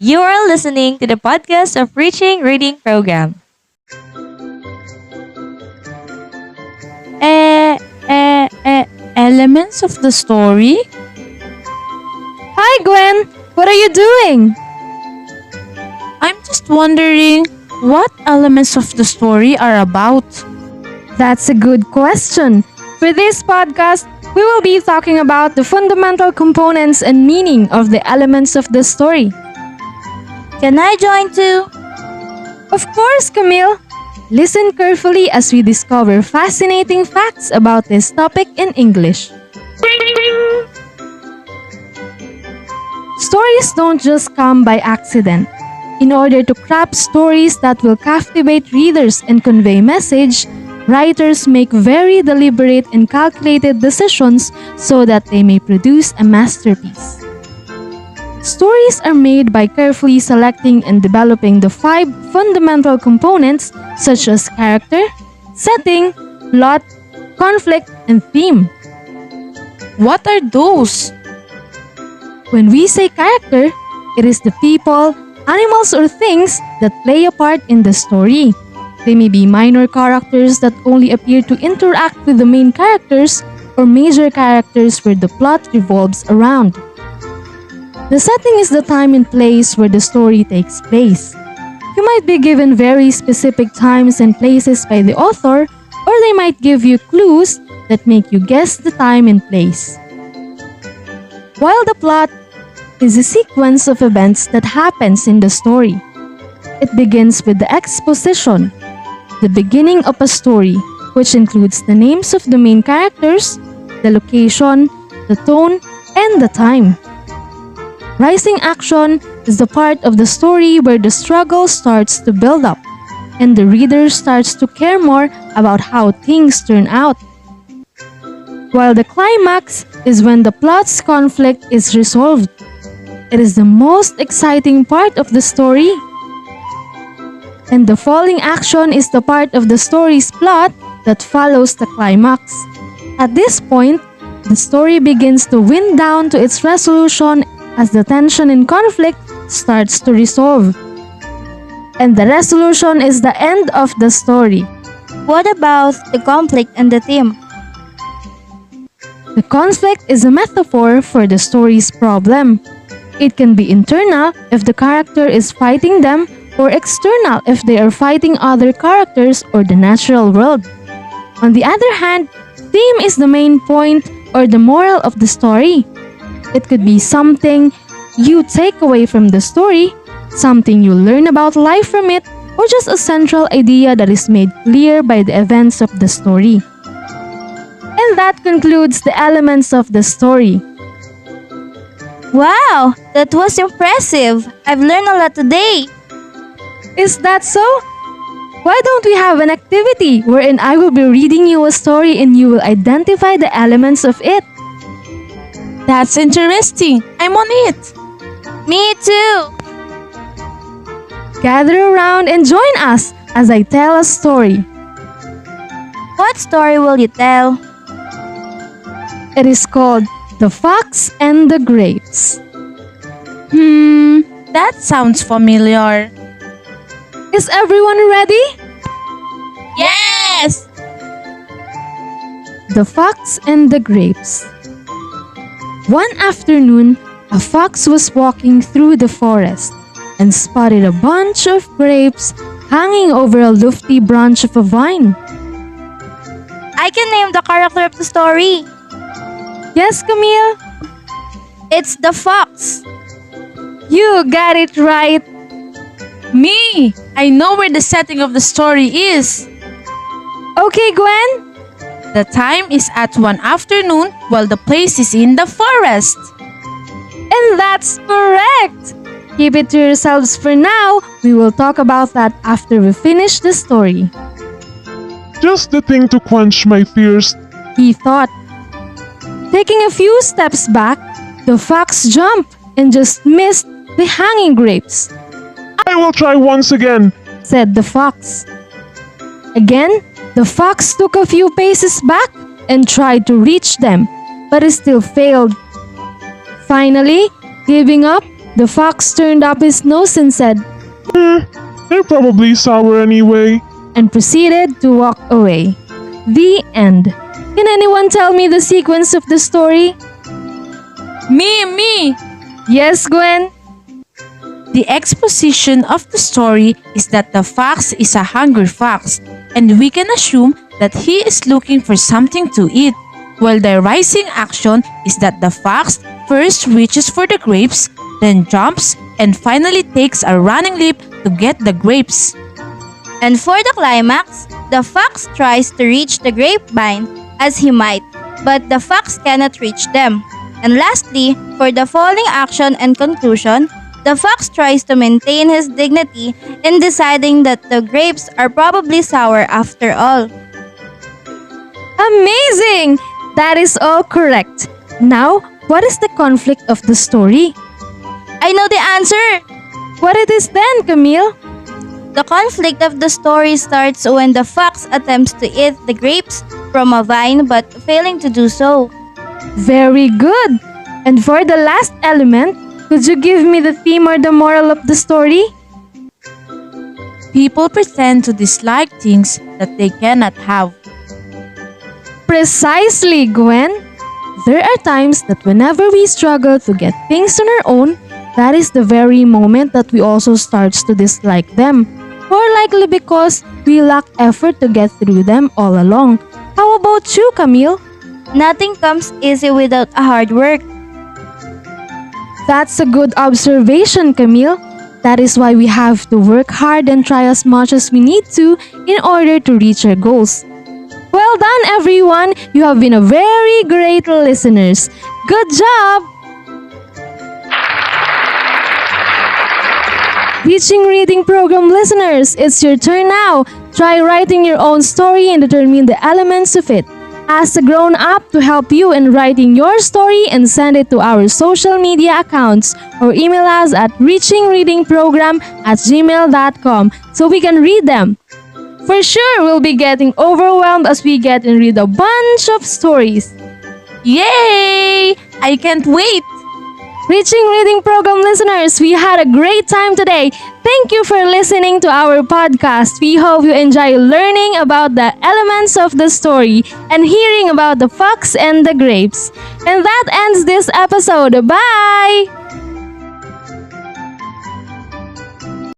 You are listening to the podcast of Reaching Reading Program. Elements of the story? Hi, Gwen! What are you doing? I'm just wondering what elements of the story are about. That's a good question. For this podcast, we will be talking about the fundamental components and meaning of the elements of the story. Can I join too? Of course, Camille! Listen carefully as we discover fascinating facts about this topic in English. Stories don't just come by accident. In order to craft stories that will captivate readers and convey message, writers make very deliberate and calculated decisions so that they may produce a masterpiece. Stories are made by carefully selecting and developing the 5 fundamental components such as character, setting, plot, conflict, and theme. What are those? When we say character, it is the people, animals, or things that play a part in the story. They may be minor characters that only appear to interact with the main characters or major characters where the plot revolves around. The setting is the time and place where the story takes place. You might be given very specific times and places by the author, or they might give you clues that make you guess the time and place. While the plot is a sequence of events that happens in the story. It begins with the exposition, the beginning of a story, which includes the names of the main characters, the location, the tone, and the time. Rising action is the part of the story where the struggle starts to build up, and the reader starts to care more about how things turn out. While the climax is when the plot's conflict is resolved. It is the most exciting part of the story. And the falling action is the part of the story's plot that follows the climax. At this point, the story begins to wind down to its resolution as the tension and conflict starts to resolve. And the resolution is the end of the story. What about the conflict and the theme? The conflict is a metaphor for the story's problem. It can be internal if the character is fighting them, or external if they are fighting other characters or the natural world. On the other hand, theme is the main point or the moral of the story. It could be something you take away from the story, something you learn about life from it, or just a central idea that is made clear by the events of the story. And that concludes the elements of the story. Wow, that was impressive. I've learned a lot today. Is that so? Why don't we have an activity wherein I will be reading you a story and you will identify the elements of it? That's interesting. I'm on it. Me too. Gather around and join us as I tell a story. What story will you tell? It is called The Fox and the Grapes. That sounds familiar. Is everyone ready? Yes! The Fox and the Grapes. One afternoon, a fox was walking through the forest and spotted a bunch of grapes hanging over a lofty branch of a vine. I can name the character of the story. Yes, Camille? It's the fox. You got it right. Me! I know where the setting of the story is. Okay, Gwen? The time is at one afternoon while the place is in the forest. And that's correct! Keep it to yourselves for now. We will talk about that after we finish the story. Just the thing to quench my thirst. He thought. Taking a few steps back, the fox jumped and just missed the hanging grapes. I will try once again. Said the fox. Again, the fox took a few paces back and tried to reach them, but it still failed. Finally, giving up, The fox turned up his nose and said, They're probably sour anyway. and proceeded to walk away. The end. Can anyone tell me the sequence of the story? Me! Yes, Gwen? The exposition of the story is that the fox is a hungry fox, and we can assume that he is looking for something to eat, while the rising action is that the fox first reaches for the grapes, then jumps, and finally takes a running leap to get the grapes. And for the climax, the fox tries to reach the grapevine as he might, but the fox cannot reach them. And lastly, for the falling action and conclusion, the fox tries to maintain his dignity in deciding that the grapes are probably sour after all. Amazing! That is all correct. Now, what is the conflict of the story? I know the answer! What it is then, Camille? The conflict of the story starts when the fox attempts to eat the grapes from a vine but failing to do so. Very good! And for the last element, could you give me the theme or the moral of the story? People pretend to dislike things that they cannot have. Precisely, Gwen! There are times that whenever we struggle to get things on our own, that is the very moment that we also starts to dislike them. More likely because we lack effort to get through them all along. How about you, Camille? Nothing comes easy without a hard work. That's a good observation, Camille. That is why we have to work hard and try as much as we need to in order to reach our goals. Well done, everyone! You have been a very great listeners. Good job! Reaching Reading Program listeners, it's your turn now. Try writing your own story and determine the elements of it. Ask a grown-up to help you in writing your story and send it to our social media accounts or email us at reachingreadingprogram@gmail.com so we can read them. For sure, we'll be getting overwhelmed as we get and read a bunch of stories. Yay! I can't wait! Reaching Reading Program listeners, we had a great time today. Thank you for listening to our podcast. We hope you enjoy learning about the elements of the story and hearing about the fox and the grapes. And that ends this episode. Bye!